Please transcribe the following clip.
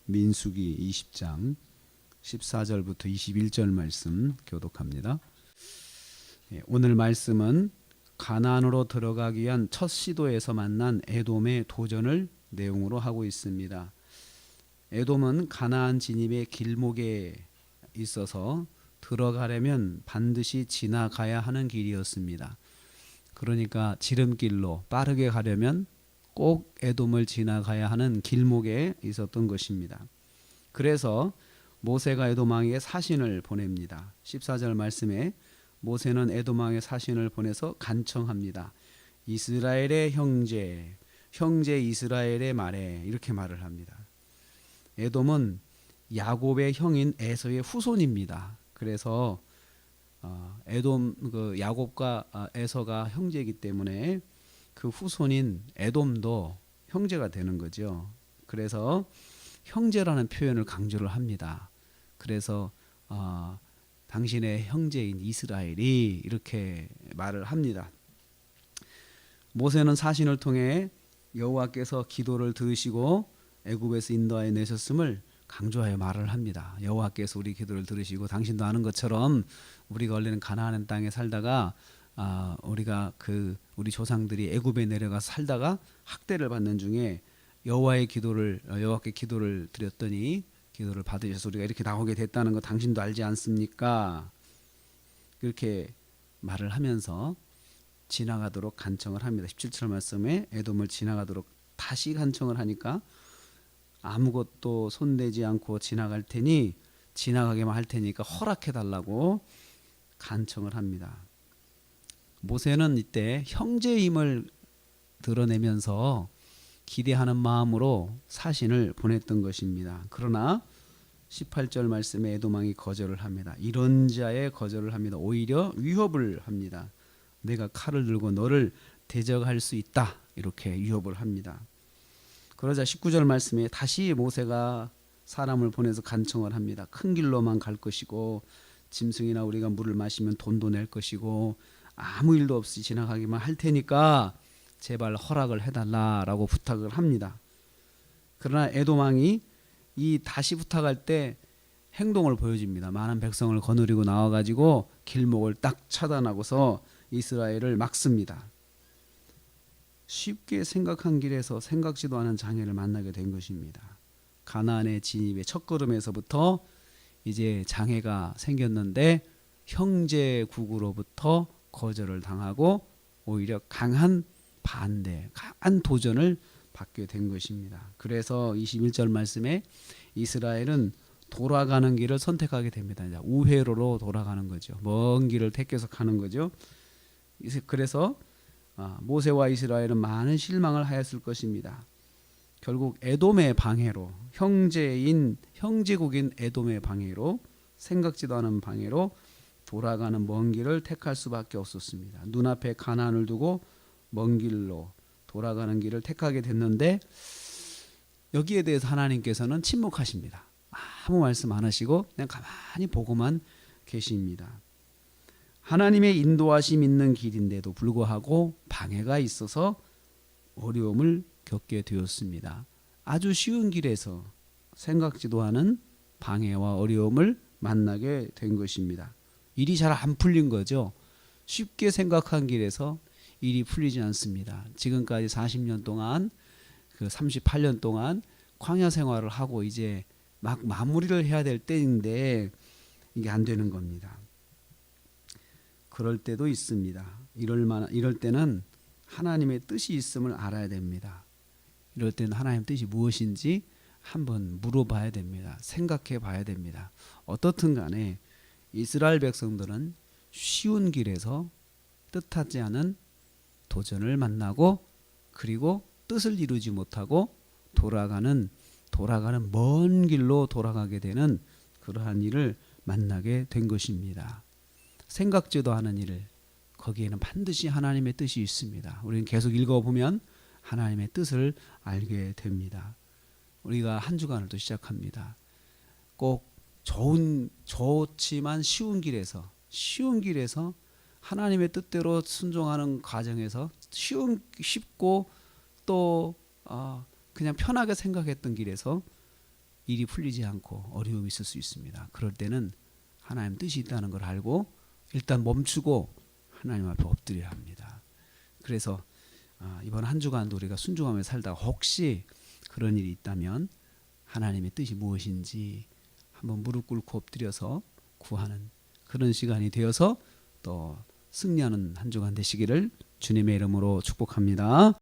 민수기 20장 14절부터 21절 말씀 교독합니다. 오늘 말씀은 가나안으로 들어가기 위한 첫 시도에서 만난 에돔의 도전을 내용으로 하고 있습니다. 에돔은 가나안 진입의 길목에 있어서 들어가려면 반드시 지나가야 하는 길이었습니다. 그러니까 지름길로 빠르게 가려면 꼭 에돔을 지나가야 하는 길목에 있었던 것입니다. 그래서 모세가 에돔 왕에게 사신을 보냅니다. 14절 말씀에 모세는 에돔 왕에 사신을 보내서 간청합니다. 이스라엘의 형제 이스라엘의 말에 이렇게 말을 합니다. 에돔은 야곱의 형인 에서의 후손입니다. 그래서 에돔 야곱과 에서가 형제이기 때문에 그 후손인 에돔도 형제가 되는 거죠. 그래서 형제라는 표현을 강조를 합니다. 그래서 당신의 형제인 이스라엘이 이렇게 말을 합니다. 모세는 사신을 통해 여호와께서 기도를 들으시고 애굽에서 인도하여 내셨음을 강조하여 말을 합니다. 여호와께서 우리 기도를 들으시고 당신도 아는 것처럼 우리가 원래는 가나안 땅에 살다가 우리가 우리 조상들이 애굽에 내려가 살다가 학대를 받는 중에 여호와께 기도를 드렸더니 기도를 받으셔서 우리가 이렇게 나오게 됐다는 거 당신도 알지 않습니까? 그렇게 말을 하면서 지나가도록 간청을 합니다. 17절 말씀에 에돔을 지나가도록 다시 간청을 하니까 아무것도 손대지 않고 지나가게만 할 테니까 허락해 달라고 간청을 합니다. 모세는 이때 형제임을 드러내면서 기대하는 마음으로 사신을 보냈던 것입니다. 그러나 18절 말씀에 에돔 왕이 거절을 합니다. 이런 자에 거절을 합니다. 오히려 위협을 합니다. 내가 칼을 들고 너를 대적할 수 있다. 이렇게 위협을 합니다. 그러자 19절 말씀에 다시 모세가 사람을 보내서 간청을 합니다. 큰 길로만 갈 것이고 짐승이나 우리가 물을 마시면 돈도 낼 것이고 아무 일도 없이 지나가기만 할 테니까 제발 허락을 해달라라고 부탁을 합니다. 그러나 에돔 왕이 이 다시 부탁할 때 행동을 보여줍니다. 많은 백성을 거느리고 나와가지고 길목을 딱 차단하고서 이스라엘을 막습니다. 쉽게 생각한 길에서 생각지도 않은 장애를 만나게 된 것입니다. 가나안의 진입의 첫걸음에서부터 이제 장애가 생겼는데 형제국으로부터 거절을 당하고 오히려 강한 도전을 받게 된 것입니다. 그래서 21절 말씀에 이스라엘은 돌아가는 길을 선택하게 됩니다. 우회로로 돌아가는 거죠. 먼 길을 택해서 가는 거죠. 그래서 모세와 이스라엘은 많은 실망을 하였을 것입니다. 결국 에돔의 방해로 형제국인 에돔의 방해로 생각지도 않은 방해로 돌아가는 먼 길을 택할 수밖에 없었습니다. 눈앞에 가나안을 두고 먼 길로 돌아가는 길을 택하게 됐는데 여기에 대해서 하나님께서는 침묵하십니다. 아무 말씀 안 하시고 그냥 가만히 보고만 계십니다. 하나님의 인도하심 있는 길인데도 불구하고 방해가 있어서 어려움을 겪게 되었습니다. 아주 쉬운 길에서 생각지도 않은 방해와 어려움을 만나게 된 것입니다. 일이 잘 안 풀린 거죠. 쉽게 생각한 길에서 일이 풀리지 않습니다. 지금까지 40년 동안 38년 동안 광야 생활을 하고 이제 막 마무리를 해야 될 때인데 이게 안 되는 겁니다. 그럴 때도 있습니다. 이럴 때는 하나님의 뜻이 있음을 알아야 됩니다. 이럴 때는 하나님의 뜻이 무엇인지 한번 물어봐야 됩니다. 생각해 봐야 됩니다. 어떻든 간에 이스라엘 백성들은 쉬운 길에서 뜻하지 않은 도전을 만나고 그리고 뜻을 이루지 못하고 돌아가는 먼 길로 돌아가게 되는 그러한 일을 만나게 된 것입니다. 생각지도 않은 일을 거기에는 반드시 하나님의 뜻이 있습니다. 우리는 계속 읽어보면 하나님의 뜻을 알게 됩니다. 우리가 한 주간을 또 시작합니다. 꼭 좋지만 쉬운 길에서 하나님의 뜻대로 순종하는 과정에서 쉽고 또 그냥 편하게 생각했던 길에서 일이 풀리지 않고 어려움이 있을 수 있습니다. 그럴 때는 하나님 뜻이 있다는 걸 알고 일단 멈추고 하나님 앞에 엎드려야 합니다. 그래서 이번 한 주간도 우리가 순종하며 살다가 혹시 그런 일이 있다면 하나님의 뜻이 무엇인지 한번 무릎 꿇고 엎드려서 구하는 그런 시간이 되어서 또 승리하는 한 주간 되시기를 주님의 이름으로 축복합니다.